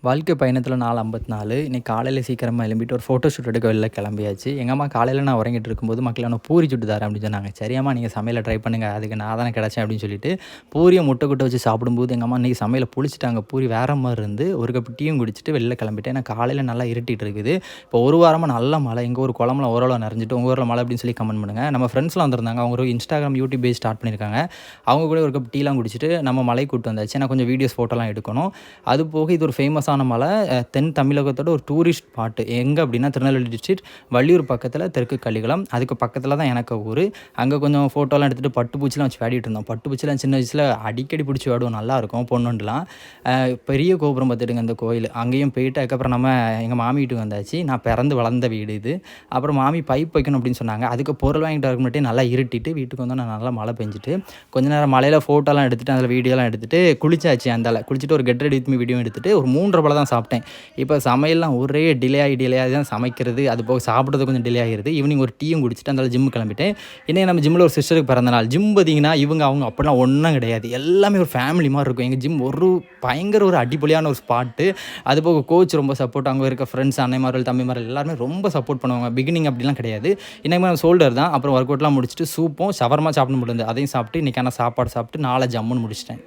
வாழ்க்கை பயணத்தில் நாள் 54 இன்றைக்கி காலையில் சீக்கிரமாக எழும்பிட்டு ஒரு ஃபோட்டோ ஷூட் எடுக்க வெளில கிளம்பியாச்சு. எங்கள் அம்மா காலையில் நான் உறங்கிட்டு இருக்கும்போது மக்கள் நான் பூரி சுட்டு தரேன் அப்படின்னு சொன்னாங்க. சரியாம்மா நீங்கள் சமையலை ட்ரை பண்ணுங்கள், அதுக்கு நான் தானே கிடச்சேன் அப்படின்னு சொல்லிட்டு பூரியை முட்டை கொட்ட வச்சு சாப்பிடும்போது எங்கள் அம்மா இன்றைக்கி சமையலை புளிச்சிட்டாங்க. பூரி வேறு மாதிரி இருந்து ஒரு கப் டீயும் குடிச்சிட்டு வெளில கிளம்பிட்டேன். ஏன்னா காலையில் நல்லா இருட்டிகிட்டு இருக்குது. இப்போ ஒரு வாரமாக நல்ல மழை, எங்கள் ஒரு குளம்ல ஓரளவு நிறைஞ்சிட்டு, உங்கள் ஊரில் மழை அப்படின்னு சொல்லி கமெண்ட் பண்ணுங்கள். நம்ம ஃப்ரெண்ட்ஸ்லாம் வந்திருந்தாங்க, அவங்க ஒரு இன்ஸ்டாகிராம் யூடியூப் பேஜ் ஸ்டார்ட் பண்ணியிருக்காங்க. அவங்க கூட ஒரு கப் டீலாம் குடிச்சிட்டு நம்ம மலை கூட்டு வந்தாச்சு. ஏன்னா கொஞ்சம் வீடியோஸ் ஃபோட்டோலாம் எடுக்கணும். அது போக இது ஒரு ஃபேமஸான மலை, தென் தமிழகத்தோட ஒரு டூரிஸ்ட் ஸ்பாட்டு. எங்கே அப்படின்னா திருநெல்வேலி டிஸ்ட்ரிக்ட் வள்ளியூர் பக்கத்தில் தெற்கு கலிகுளம். அதுக்கு பக்கத்தில் தான் எனக்கு ஊர். அங்கே கொஞ்சம் ஃபோட்டோலாம் எடுத்துகிட்டு பட்டுப்பூச்சிலாம் வச்சு விளையாடிட்டு இருந்தோம். பட்டுப்பூச்சிலாம் சின்ன வயசில் அடிக்கடி பிடிச்சி விளையாடுவோம், நல்லாயிருக்கும் பொண்ணுண்டுலாம். பெரிய கோபுரம் பார்த்துட்டுங்க அந்த கோயில், அங்கேயும் போயிட்டு அதுக்கப்புறம் நம்ம எங்கள் மாமி வீட்டுக்கு வந்தாச்சு. நான் பிறந்து வளர்ந்த வீடு இது. அப்புறம் மாமி பைப் வைக்கணும் அப்படின்னு சொன்னாங்க. அதுக்கு பொருள் வாங்கிட்டு வர முன்னாடி நல்லா இருட்டிட்டு வீட்டுக்கு வந்தோம். நல்லா மழை பெஞ்சிட்டு கொஞ்ச நேரம் மழையில் ஃபோட்டோலாம் எடுத்துகிட்டு அதில் வீடியோலாம் எடுத்துகிட்டு குளிச்சாச்சு. அந்தால குளிச்சுட்டு ஒரு get ready with me video எடுத்துகிட்டு ஒரு 3:30 போல தான் சாப்பிட்டேன். இப்போ சமையல்லாம் ஒரே டிலே ஆகி தான் சமைக்கிறது, அது போக சாப்பிட்றது கொஞ்சம் டிலே ஆகிடுது. ஈவினிங் ஒரு டீயும் குடிச்சிட்டு அந்த ஜிம்மு கிளம்பிட்டேன். இன்னும் நம்ம ஜிம்மில் ஒரு சிஸ்டருக்கு பிறந்த நாள். ஜிம் பார்த்திங்கன்னா அவங்க அப்படிலாம் ஒன்றும் கிடையாது, எல்லாமே ஒரு ஃபேமிலி மாதிரி இருக்கும். எங்கள் ஜிம் பயங்கர ஒரு அடிப்பொலியான ஒரு ஸ்பாட்டு. அது போக கோச் ரொம்ப சப்போர்ட், அங்கே இருக்க ஃப்ரெண்ட்ஸ் அன்னைமார்கள் தம்பிமார்கள் எல்லாருமே ரொம்ப சப்போர்ட் பண்ணுவாங்க. பிகினிங் அப்படிலாம் கிடையாது. இன்றைக்கி நம்ம ஷோல்டர் தான். அப்புறம் ஒர்க் அவுட்லாம் முடிச்சுட்டு சூப்பும் ஷவர்மா சாப்பிட முடியாது, அதையும் சாப்பிட்டு இன்றைக்கான சாப்பாடு சாப்பிட்டு நாளை ஜம்முன்னு முடிச்சிட்டேன்.